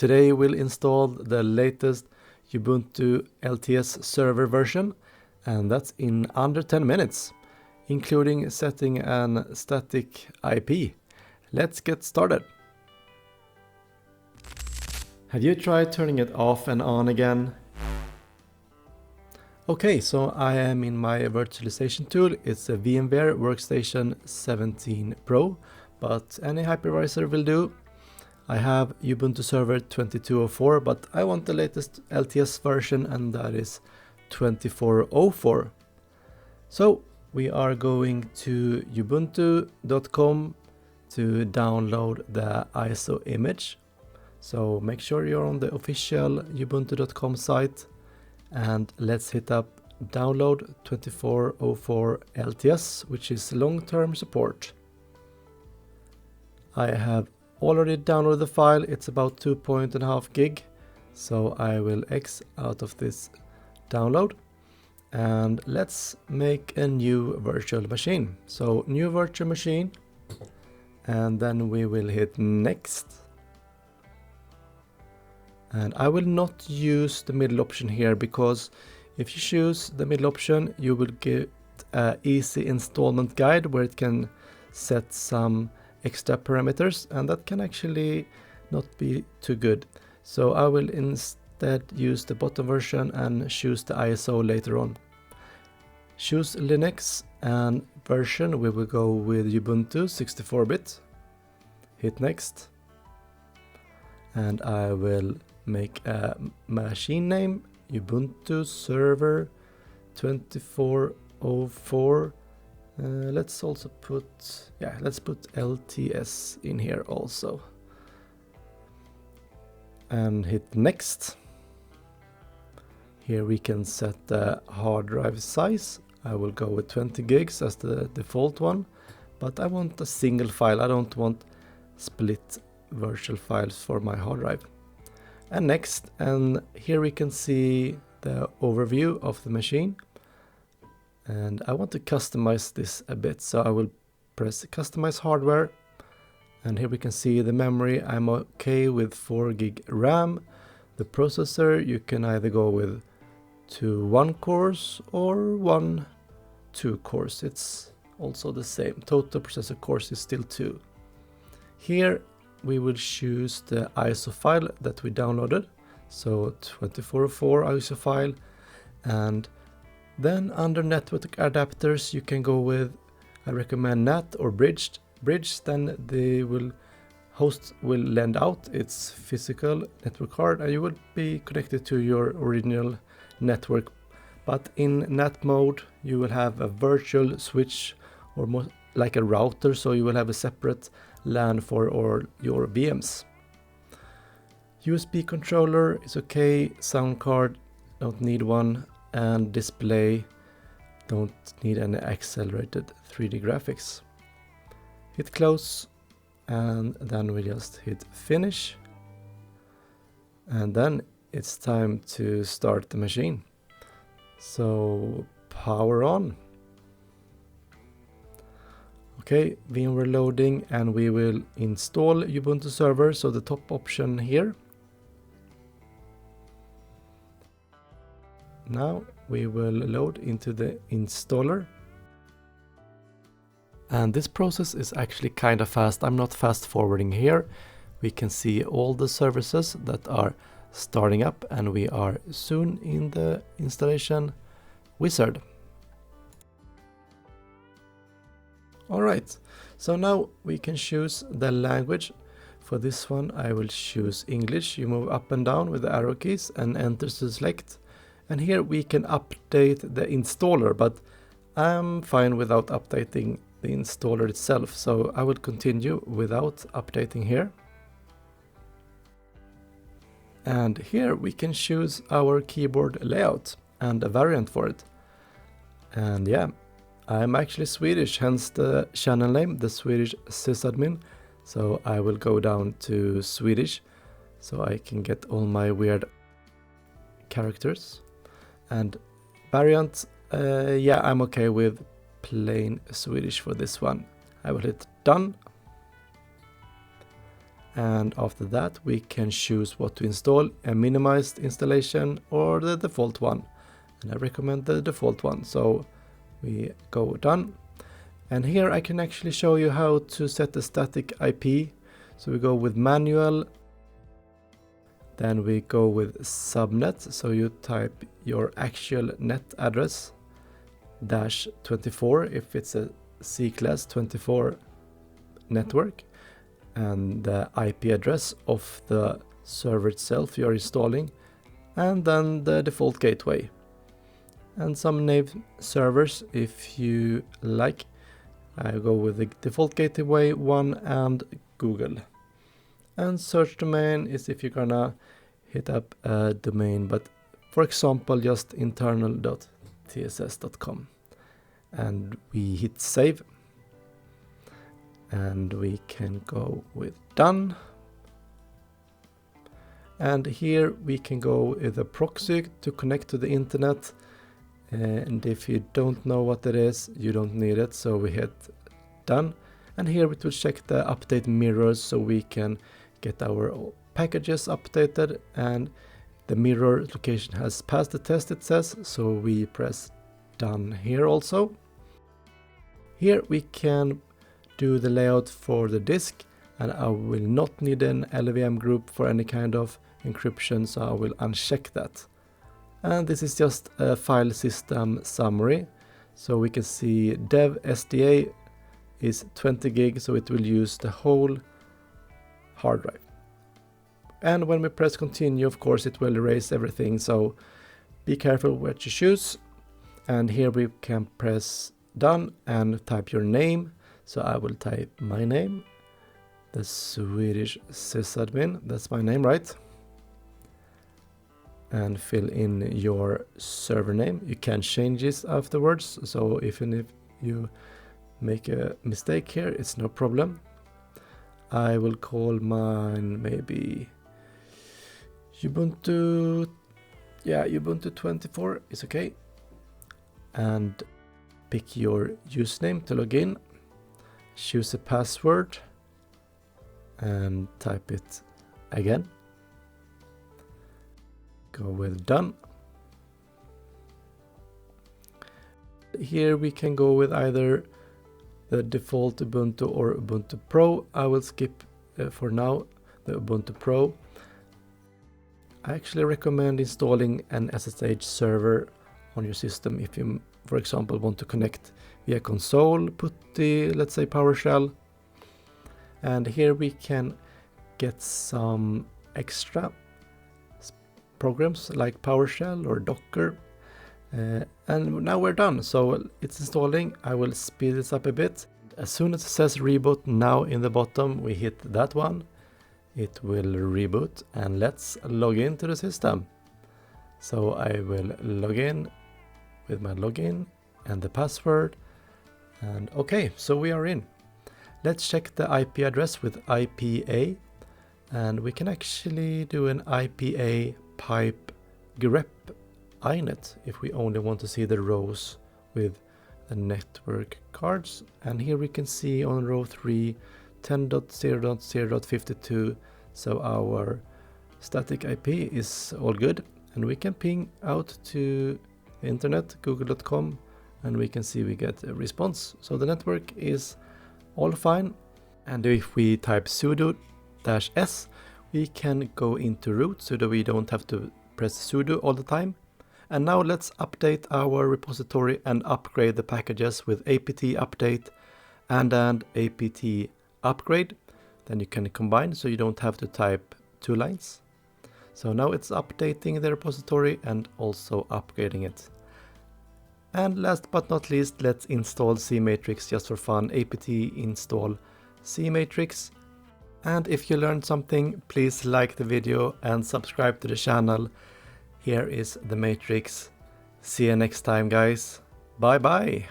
Today we'll install the latest Ubuntu LTS server version, and that's in under 10 minutes, including setting an static IP. Let's get started. Have you tried turning it off and on again? Okay, so I am in my virtualization tool. It's a VMware Workstation 17 Pro, but any hypervisor will do. I have Ubuntu Server 2204, but I want the latest LTS version, and that is 2404. So we are going to ubuntu.com to download the ISO image. So make sure you're on the official ubuntu.com site, and let's hit up download 2404 LTS, which is long-term support. I have already downloaded the file. It's about 2.5 gig, so I will X out of this download, and let's make a new virtual machine. So new virtual machine, and then we will hit next. And I will not use the middle option here, because if you choose the middle option you will get an easy installment guide where it can set some extra parameters, and that can actually not be too good. So I will instead use the bottom version and choose the ISO later on. Choose Linux, and version we will go with Ubuntu 64-bit. Hit next, and I will make a machine name Ubuntu Server 2404. Let's also put LTS in here also, and hit next. Here we can set the hard drive size. I will go with 20 gigs as the default one, but I want a single file. I don't want split virtual files for my hard drive. And next, and here we can see the overview of the machine. And I want to customize this a bit, so I will press customize hardware, and here we can see the memory. I'm okay with 4 gig RAM. The processor, you can either go with 2 1 cores or 1 2 cores. It's also the same. Total processor cores is still 2. Here we will choose the ISO file that we downloaded, so 2404 ISO file, and then under network adapters you can go with, I recommend NAT or bridged. Bridged, then host will lend out its physical network card and you will be connected to your original network. But in NAT mode you will have a virtual switch, or more like a router, so you will have a separate LAN for all your VMs. USB controller is okay, sound card don't need one, and display don't need any accelerated 3D graphics. Hit close, and then we just hit finish, and then it's time to start the machine. So power on. Okay, VMware loading, and we will install Ubuntu Server, so the top option here. Now we will load into the installer. And this process is actually kind of fast. I'm not fast forwarding here. We can see all the services that are starting up, and we are soon in the installation wizard. Alright, so now we can choose the language. For this one I will choose English. You move up and down with the arrow keys and enter to select. And here we can update the installer, but I'm fine without updating the installer itself, so I will continue without updating here. And here we can choose our keyboard layout and a variant for it. And yeah, I'm actually Swedish, hence the channel name, the Swedish Sysadmin. So I will go down to Swedish so I can get all my weird characters. And variant, yeah, I'm okay with plain Swedish for this one. I will hit done. And after that we can choose what to install, a minimized installation or the default one. And I recommend the default one, so we go done. And here I can actually show you how to set the static IP. So we go with manual, then we go with subnet, so you type your actual net address -24 if it's a C-class 24 network, and the IP address of the server itself you're installing, and then the default gateway. And some name servers if you like. I go with the default gateway one and Google. And search domain is if you're gonna hit up a domain, but for example just internal.tss.com. And we hit save. And we can go with done. And here we can go with a proxy to connect to the internet. And if you don't know what it is, you don't need it, so we hit done. And here it will check the update mirrors so we can get our packages updated, and the mirror location has passed the test, it says, so we press done here also. Here we can do the layout for the disk, and I will not need an LLVM group for any kind of encryption, so I will uncheck that. And this is just a file system summary, so we can see dev SDA is 20 gig, so it will use the whole hard drive. And when we press continue, of course it will erase everything, so be careful what you choose. And here we can press done and type your name. So I will type my name, the Swedish Sysadmin, that's my name, right? And fill in your server name. You can change this afterwards, so even if you make a mistake here, it's no problem. I will call mine maybe Ubuntu, yeah, Ubuntu 24 is okay. And pick your username to log in. Choose a password and type it again. Go with done. Here we can go with either the default Ubuntu or Ubuntu Pro. I will skip for now the Ubuntu Pro. I actually recommend installing an SSH server on your system if you, for example, want to connect via console, PuTTY, let's say PowerShell. And here we can get some extra programs like PowerShell or Docker. And now we're done, so it's installing. I will speed this up a bit. As soon as it says reboot now in the bottom, we hit that one. It will reboot, and let's log into the system. So I will log in with my login and the password. And okay, so we are in. Let's check the IP address with IPA, and we can actually do an IPA pipe grep inet if we only want to see the rows with the network cards. And here we can see on row 3 10.0.0.52, so our static IP is all good, and we can ping out to the internet, google.com, and we can see we get a response. So the network is all fine. And if we type sudo -s, we can go into root so that we don't have to press sudo all the time. And now let's update our repository and upgrade the packages with apt update and apt upgrade. Then you can combine so you don't have to type 2 lines. So now it's updating the repository and also upgrading it. And last but not least, let's install CMatrix just for fun. Apt install CMatrix. And if you learned something, please like the video and subscribe to the channel. Here is the matrix. See you next time, guys. Bye bye.